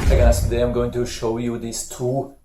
Hey guys, today I'm going to show you this 2+2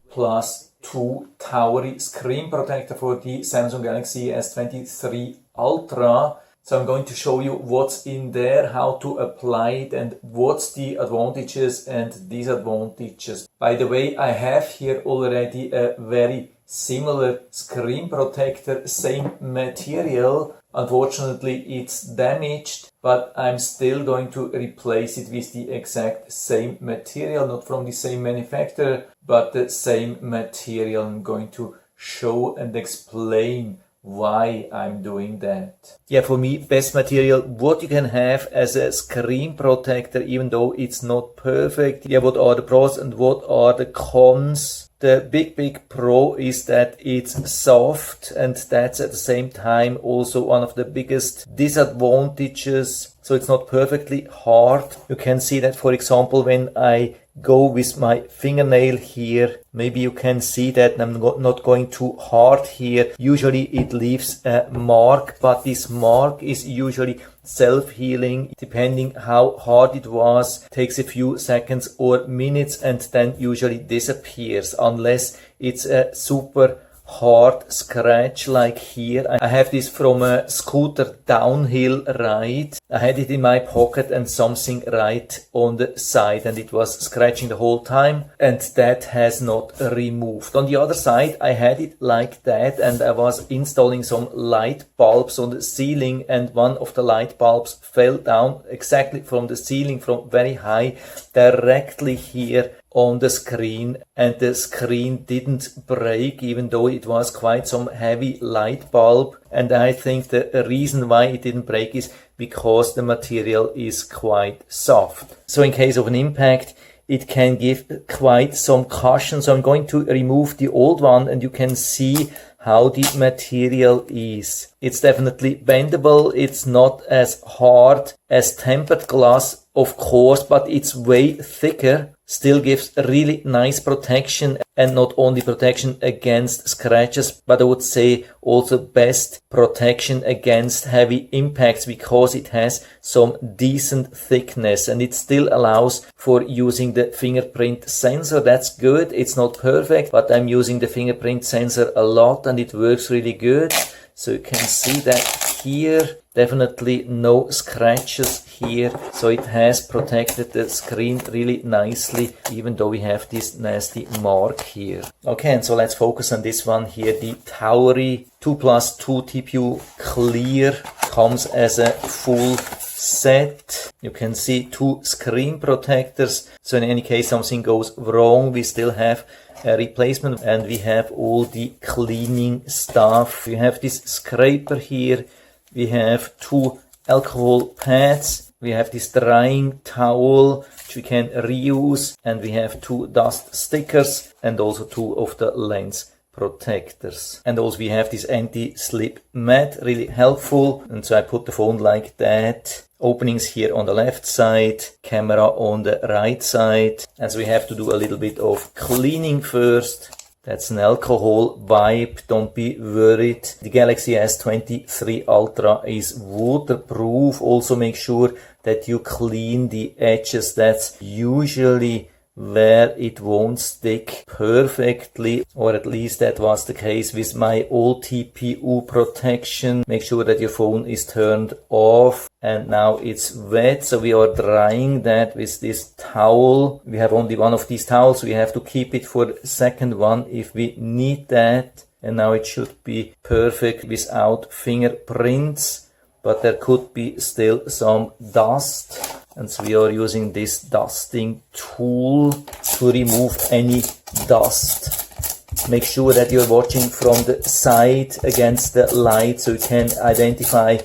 TAURI screen protector for the Samsung Galaxy S23 Ultra. So I'm going to show you what's in there, how to apply it, and what's the advantages and disadvantages. By the way, I have here already a very similar screen protector, same material. Unfortunately, it's damaged, but I'm still going to replace it with the exact same material, not from the same manufacturer, but the same material. I'm going to show and explain why I'm doing that. Yeah, for me, best material, what you can have as a screen protector, even though it's not perfect. Yeah, what are the pros and what are the cons? The big pro is that it's soft, and that's at the same time also one of the biggest disadvantages. So it's not perfectly hard. You can see that, for example, when I go with my fingernail here, maybe you can see that I'm not going too hard here. Usually it leaves a mark, but this mark is usually self-healing. Depending how hard it was, takes a few seconds or minutes and then usually disappears, unless it's a super hard scratch like here. I have this from a scooter downhill ride. I had it in my pocket and something right on the side, and it was scratching the whole time, and that has not removed. On the other side, I had it like that, and I was installing some light bulbs on the ceiling, and one of the light bulbs fell down exactly from the ceiling, from very high, directly here on the screen, and the screen didn't break, even though it was quite some heavy light bulb. And I think the reason why it didn't break is because the material is quite soft. So in case of an impact, it can give quite some cushion. So I'm going to remove the old one, and you can see how the material is. It's definitely bendable. It's not as hard as tempered glass, of course, but it's way thicker. Still gives a really nice protection, and not only protection against scratches, but I would say also best protection against heavy impacts, because it has some decent thickness, and it still allows for using the fingerprint sensor. That's good. It's not perfect, but I'm using the fingerprint sensor a lot and it works really good. So you can see that here, definitely no scratches here. So it has protected the screen really nicely, even though we have this nasty mark here. Okay, and so let's focus on this one here. The TAURI 2+2 TPU Clear comes as a full set. You can see two screen protectors. So in any case something goes wrong, we still have a replacement, and we have all the cleaning stuff. We have this scraper here. We have two alcohol pads. We have this drying towel, which we can reuse. And we have two dust stickers and also two of the lens protectors. And also we have this anti-slip mat, really helpful. And so I put the phone like that. Openings here on the left side, camera on the right side. And so we have to do a little bit of cleaning first. That's an alcohol wipe, don't be worried. The Galaxy S23 Ultra is waterproof. Also make sure that you clean the edges. That's usually where it won't stick perfectly, or at least that was the case with my old TPU protection. Make sure that your phone is turned off, and now it's wet, so we are drying that with this towel. We have only one of these towels, we have to keep it for the second one if we need that. And now it should be perfect without fingerprints, but there could be still some dust. And so we are using this dusting tool to remove any dust. Make sure that you're watching from the side against the light so you can identify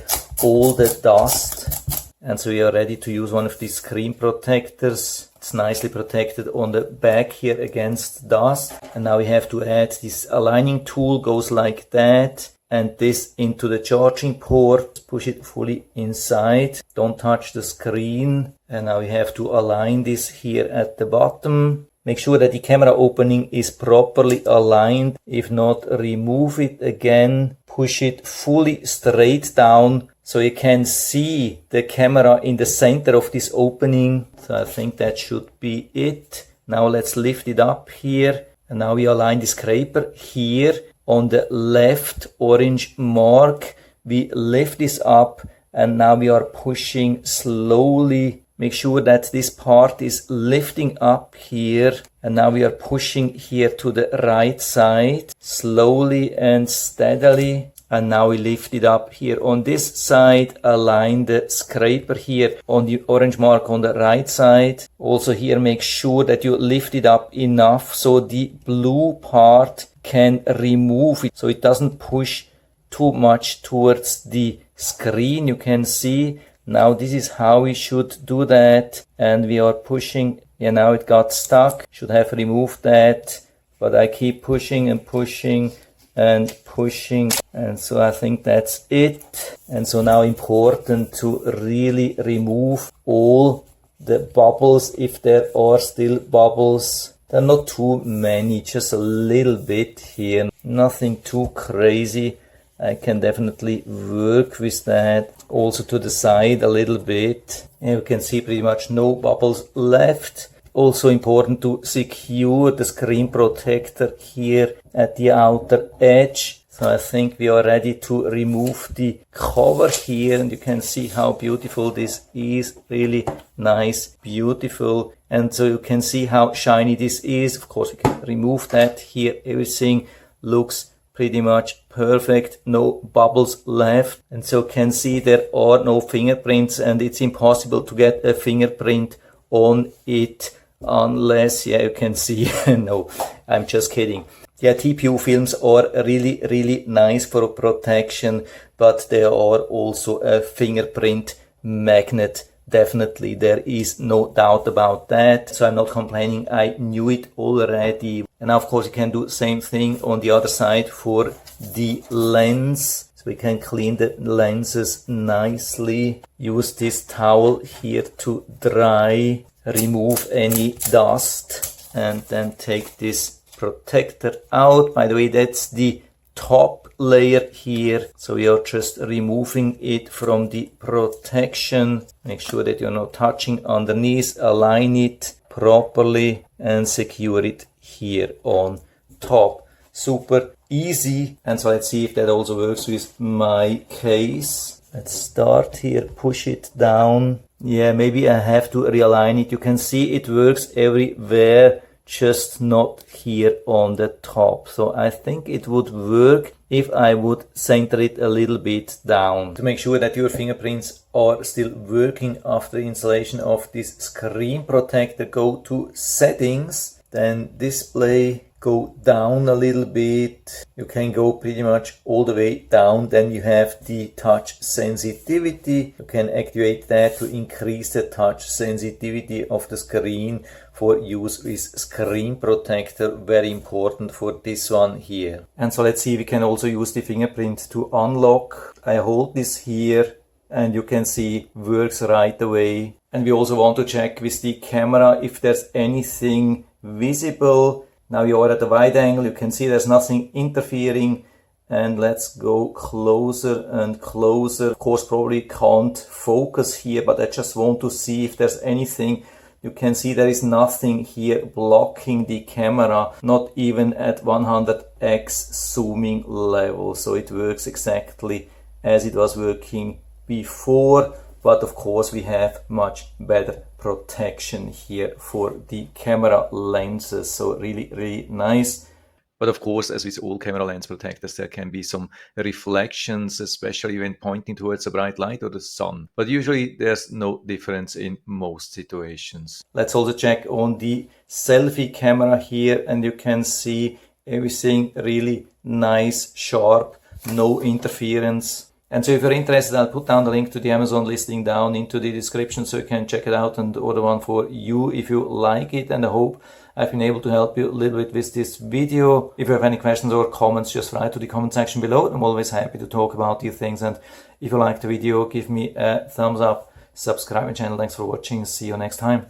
all the dust. And so we are ready to use one of these screen protectors. It's nicely protected on the back here against dust. And now we have to add this aligning tool, goes like that. And this into the charging port, push it fully inside, don't touch the screen. And now we have to align this here at the bottom. Make sure that the camera opening is properly aligned. If not, remove it again, push it fully straight down so you can see the camera in the center of this opening. So I think that should be it. Now let's lift it up here. And now we align the scraper here on the left orange mark. We lift this up and now we are pushing slowly. Make sure that this part is lifting up here. And now we are pushing here to the right side, slowly and steadily. And now we lift it up here on this side, align the scraper here on the orange mark on the right side. Also here make sure that you lift it up enough so the blue part can remove it, so it doesn't push too much towards the screen. You can see now this is how we should do that, and we are pushing. Yeah, now it got stuck, should have removed that, but I keep pushing and pushing and pushing, and so I think that's it. And so now important to really remove all the bubbles if there are still bubbles. There are not too many, just a little bit here, nothing too crazy. I can definitely work with that. Also to the side a little bit. And you can see pretty much no bubbles left. Also important to secure the screen protector here at the outer edge. So I think we are ready to remove the cover here, and you can see how beautiful this is. Really nice, beautiful. And so you can see how shiny this is. Of course, you can remove that here. Everything looks pretty much perfect, no bubbles left. And so you can see there are no fingerprints, and it's impossible to get a fingerprint on it unless, yeah, you can see, no, I'm just kidding. Yeah, TPU films are really nice for protection, but they are also a fingerprint magnet. Definitely, there is no doubt about that. So I'm not complaining, I knew it already. And now of course you can do the same thing on the other side for the lens. So we can clean the lenses nicely. Use this towel here to dry, remove any dust, and then take this protector out. By the way, that's the top layer here, so we are just removing it from the protection. Make sure that you're not touching underneath, align it properly and secure it here on top. Super easy. And so let's see if that also works with my case. Let's start here, push it down. Yeah, maybe I have to realign it. You can see it works everywhere, just not here on the top. So I think it would work if I would center it a little bit down. To make sure that your fingerprints are still working after installation of this screen protector, go to settings, then display, go down a little bit. You can go pretty much all the way down. Then you have the touch sensitivity. You can activate that to increase the touch sensitivity of the screen for use with screen protector. Very important for this one here. And so let's see, we can also use the fingerprint to unlock. I hold this here and you can see works right away. And we also want to check with the camera if there's anything visible. Now you are at a wide angle, you can see there's nothing interfering, and let's go closer and closer. Of course, probably can't focus here, but I just want to see if there's anything. You can see there is nothing here blocking the camera, not even at 100x zooming level. So it works exactly as it was working before. But of course we have much better protection here for the camera lenses. So really nice. But of course, as with all camera lens protectors, there can be some reflections, especially when pointing towards a bright light or the sun. But usually there's no difference in most situations. Let's also check on the selfie camera here, and you can see everything really nice, sharp, no interference. And so if you're interested, I'll put down the link to the Amazon listing down into the description so you can check it out and order one for you if you like it. And I hope I've been able to help you a little bit with this video. If you have any questions or comments, just write to the comment section below. I'm always happy to talk about these things. And if you liked the video, give me a thumbs up, subscribe my channel. Thanks for watching. See you next time.